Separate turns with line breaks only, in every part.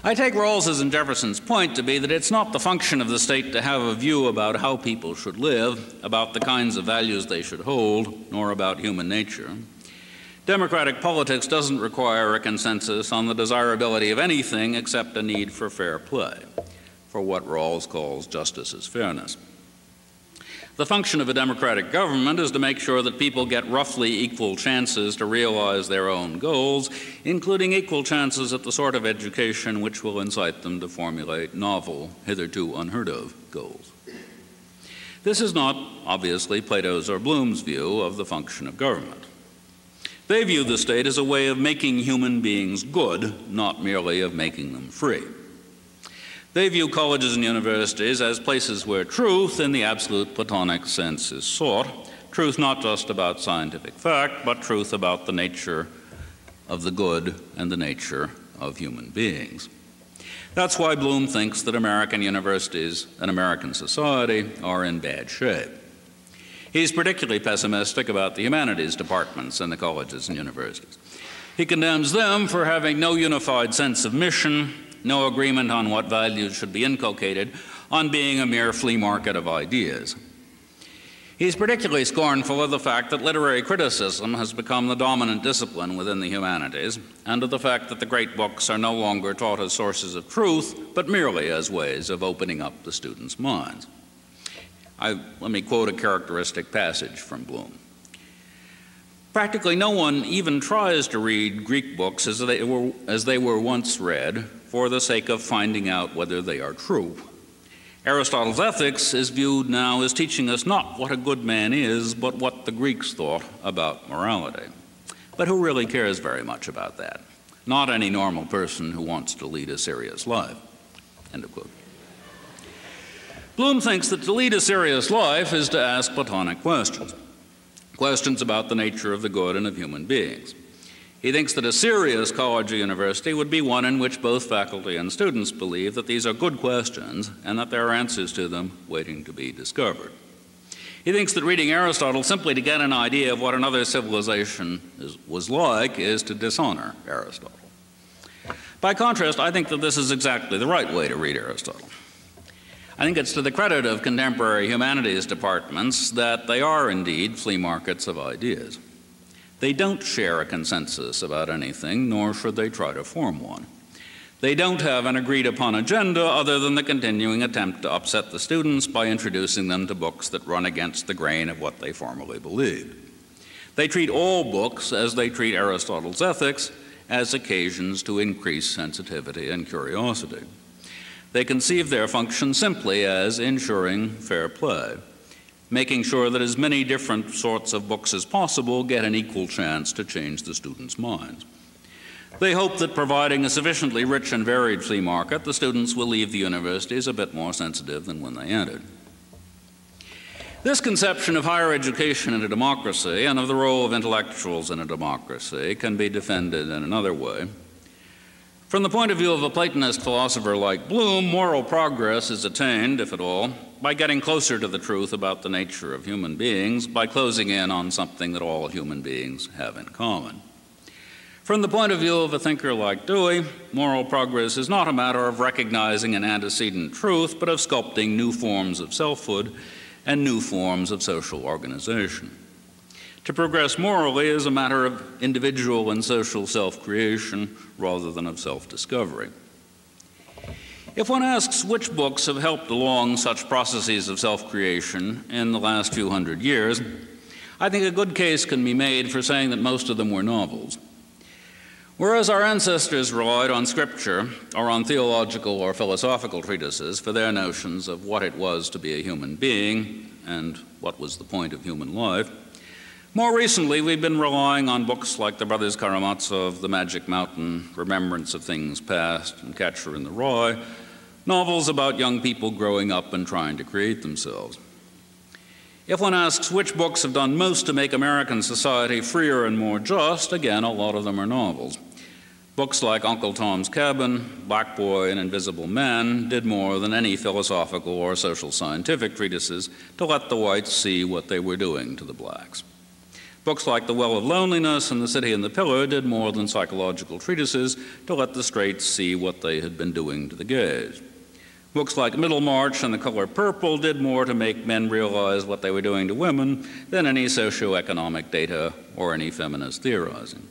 I take Rawls's and Jefferson's point to be that it's not the function of the state to have a view about how people should live, about the kinds of values they should hold, nor about human nature. Democratic politics doesn't require a consensus on the desirability of anything except a need for fair play, for what Rawls calls justice as fairness. The function of a democratic government is to make sure that people get roughly equal chances to realize their own goals, including equal chances at the sort of education which will incite them to formulate novel, hitherto unheard of goals. This is not, obviously, Plato's or Bloom's view of the function of government. They view the state as a way of making human beings good, not merely of making them free. They view colleges and universities as places where truth, in the absolute Platonic sense, is sought. Truth not just about scientific fact, but truth about the nature of the good and the nature of human beings. That's why Bloom thinks that American universities and American society are in bad shape. He's particularly pessimistic about the humanities departments in the colleges and universities. He condemns them for having no unified sense of mission, no agreement on what values should be inculcated, on being a mere flea market of ideas. He's particularly scornful of the fact that literary criticism has become the dominant discipline within the humanities, and of the fact that the great books are no longer taught as sources of truth, but merely as ways of opening up the students' minds. Let me quote a characteristic passage from Bloom. Practically no one even tries to read Greek books as they were once read for the sake of finding out whether they are true. Aristotle's ethics is viewed now as teaching us not what a good man is, but what the Greeks thought about morality. But who really cares very much about that? Not any normal person who wants to lead a serious life. End of quote. Bloom thinks that to lead a serious life is to ask Platonic questions, questions about the nature of the good and of human beings. He thinks that a serious college or university would be one in which both faculty and students believe that these are good questions and that there are answers to them waiting to be discovered. He thinks that reading Aristotle simply to get an idea of what another civilization was like is to dishonor Aristotle. By contrast, I think that this is exactly the right way to read Aristotle. I think it's to the credit of contemporary humanities departments that they are indeed flea markets of ideas. They don't share a consensus about anything, nor should they try to form one. They don't have an agreed-upon agenda other than the continuing attempt to upset the students by introducing them to books that run against the grain of what they formerly believed. They treat all books, as they treat Aristotle's ethics, as occasions to increase sensitivity and curiosity. They conceive their function simply as ensuring fair play, making sure that as many different sorts of books as possible get an equal chance to change the students' minds. They hope that providing a sufficiently rich and varied flea market, the students will leave the universities a bit more sensitive than when they entered. This conception of higher education in a democracy and of the role of intellectuals in a democracy can be defended in another way. From the point of view of a Platonist philosopher like Bloom, moral progress is attained, if at all, by getting closer to the truth about the nature of human beings, by closing in on something that all human beings have in common. From the point of view of a thinker like Dewey, moral progress is not a matter of recognizing an antecedent truth, but of sculpting new forms of selfhood and new forms of social organization. To progress morally is a matter of individual and social self-creation rather than of self-discovery. If one asks which books have helped along such processes of self-creation in the last few hundred years, I think a good case can be made for saying that most of them were novels. Whereas our ancestors relied on scripture or on theological or philosophical treatises for their notions of what it was to be a human being and what was the point of human life, more recently, we've been relying on books like the Brothers Karamazov, The Magic Mountain, Remembrance of Things Past, and Catcher in the Rye, novels about young people growing up and trying to create themselves. If one asks which books have done most to make American society freer and more just, again, a lot of them are novels. Books like Uncle Tom's Cabin, Black Boy, and Invisible Men did more than any philosophical or social scientific treatises to let the whites see what they were doing to the blacks. Books like The Well of Loneliness and The City and the Pillar did more than psychological treatises to let the straights see what they had been doing to the gays. Books like Middlemarch and The Color Purple did more to make men realize what they were doing to women than any socioeconomic data or any feminist theorizing.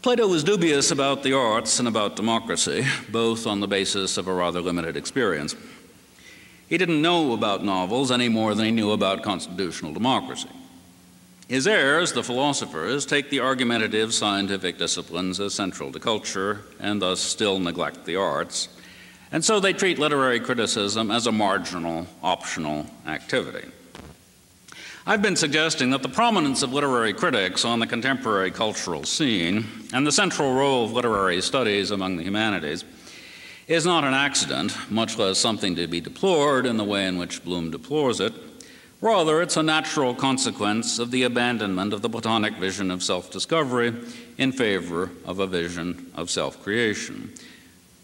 Plato was dubious about the arts and about democracy, both on the basis of a rather limited experience. He didn't know about novels any more than he knew about constitutional democracy. His heirs, the philosophers, take the argumentative scientific disciplines as central to culture and thus still neglect the arts, and so they treat literary criticism as a marginal, optional activity. I've been suggesting that the prominence of literary critics on the contemporary cultural scene and the central role of literary studies among the humanities is not an accident, much less something to be deplored in the way in which Bloom deplores it. Rather, it's a natural consequence of the abandonment of the Platonic vision of self-discovery in favor of a vision of self-creation.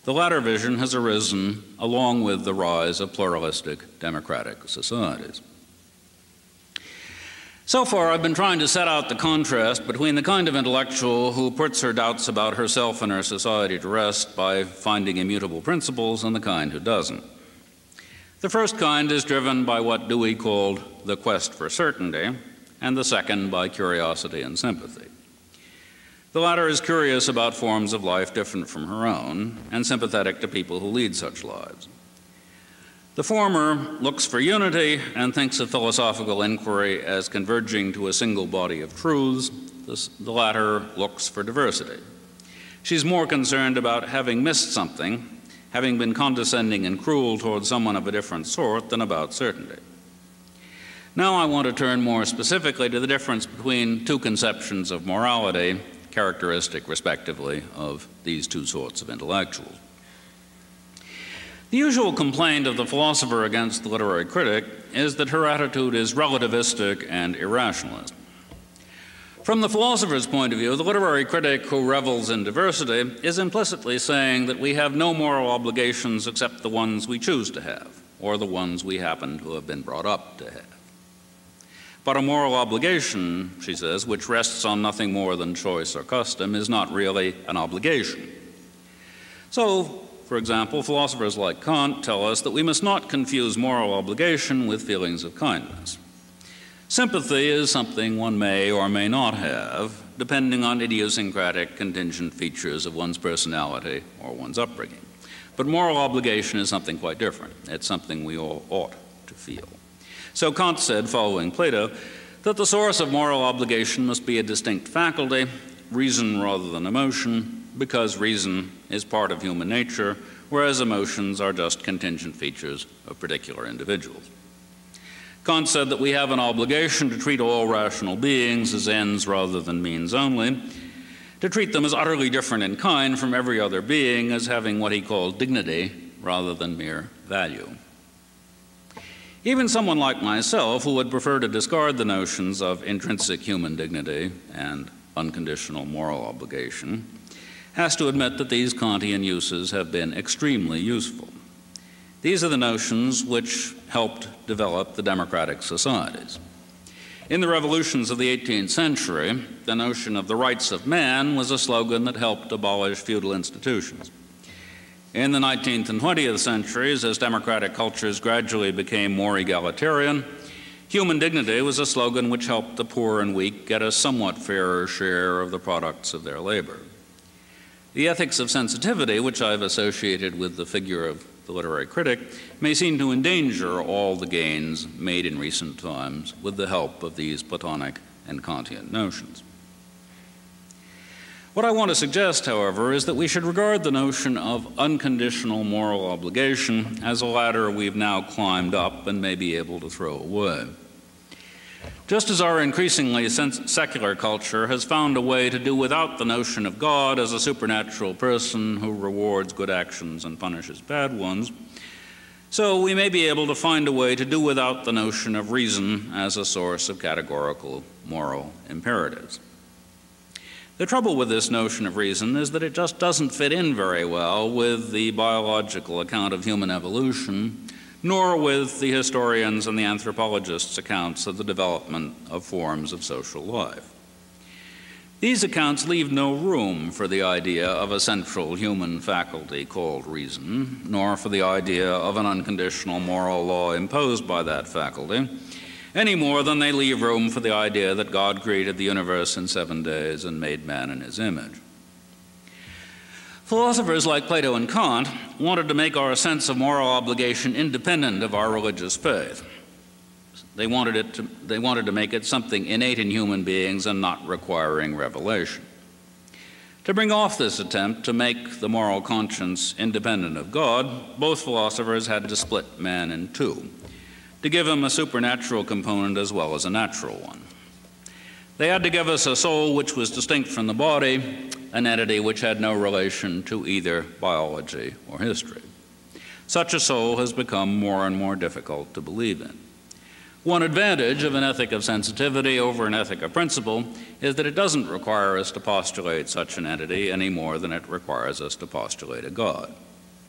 The latter vision has arisen along with the rise of pluralistic democratic societies. So far, I've been trying to set out the contrast between the kind of intellectual who puts her doubts about herself and her society to rest by finding immutable principles and the kind who doesn't. The first kind is driven by what Dewey called the quest for certainty, and the second by curiosity and sympathy. The latter is curious about forms of life different from her own, and sympathetic to people who lead such lives. The former looks for unity and thinks of philosophical inquiry as converging to a single body of truths. The latter looks for diversity. She's more concerned about having missed something, having been condescending and cruel toward someone of a different sort, than about certainty. Now I want to turn more specifically to the difference between two conceptions of morality, characteristic, respectively, of these two sorts of intellectuals. The usual complaint of the philosopher against the literary critic is that her attitude is relativistic and irrationalist. From the philosopher's point of view, the literary critic who revels in diversity is implicitly saying that we have no moral obligations except the ones we choose to have, or the ones we happen to have been brought up to have. But a moral obligation, she says, which rests on nothing more than choice or custom, is not really an obligation. So, for example, philosophers like Kant tell us that we must not confuse moral obligation with feelings of kindness. Sympathy is something one may or may not have, depending on idiosyncratic contingent features of one's personality or one's upbringing. But moral obligation is something quite different. It's something we all ought to feel. So Kant said, following Plato, that the source of moral obligation must be a distinct faculty, reason rather than emotion, because reason is part of human nature, whereas emotions are just contingent features of particular individuals. Kant said that we have an obligation to treat all rational beings as ends rather than means only, to treat them as utterly different in kind from every other being, as having what he called dignity rather than mere value. Even someone like myself, who would prefer to discard the notions of intrinsic human dignity and unconditional moral obligation, has to admit that these Kantian uses have been extremely useful. These are the notions which helped develop the democratic societies. In the revolutions of the 18th century, the notion of the rights of man was a slogan that helped abolish feudal institutions. In the 19th and 20th centuries, as democratic cultures gradually became more egalitarian, human dignity was a slogan which helped the poor and weak get a somewhat fairer share of the products of their labor. The ethics of sensitivity, which I've associated with the figure of the literary critic, may seem to endanger all the gains made in recent times with the help of these Platonic and Kantian notions. What I want to suggest, however, is that we should regard the notion of unconditional moral obligation as a ladder we've now climbed up and may be able to throw away. Just as our increasingly secular culture has found a way to do without the notion of God as a supernatural person who rewards good actions and punishes bad ones, so we may be able to find a way to do without the notion of reason as a source of categorical moral imperatives. The trouble with this notion of reason is that it just doesn't fit in very well with the biological account of human evolution, nor with the historians' and the anthropologists' accounts of the development of forms of social life. These accounts leave no room for the idea of a central human faculty called reason, nor for the idea of an unconditional moral law imposed by that faculty, any more than they leave room for the idea that God created the universe in 7 days and made man in his image. Philosophers like Plato and Kant wanted to make our sense of moral obligation independent of our religious faith. They wanted to make it something innate in human beings and not requiring revelation. To bring off this attempt to make the moral conscience independent of God, both philosophers had to split man in two, to give him a supernatural component as well as a natural one. They had to give us a soul which was distinct from the body, an entity which had no relation to either biology or history. Such a soul has become more and more difficult to believe in. One advantage of an ethic of sensitivity over an ethic of principle is that it doesn't require us to postulate such an entity any more than it requires us to postulate a God.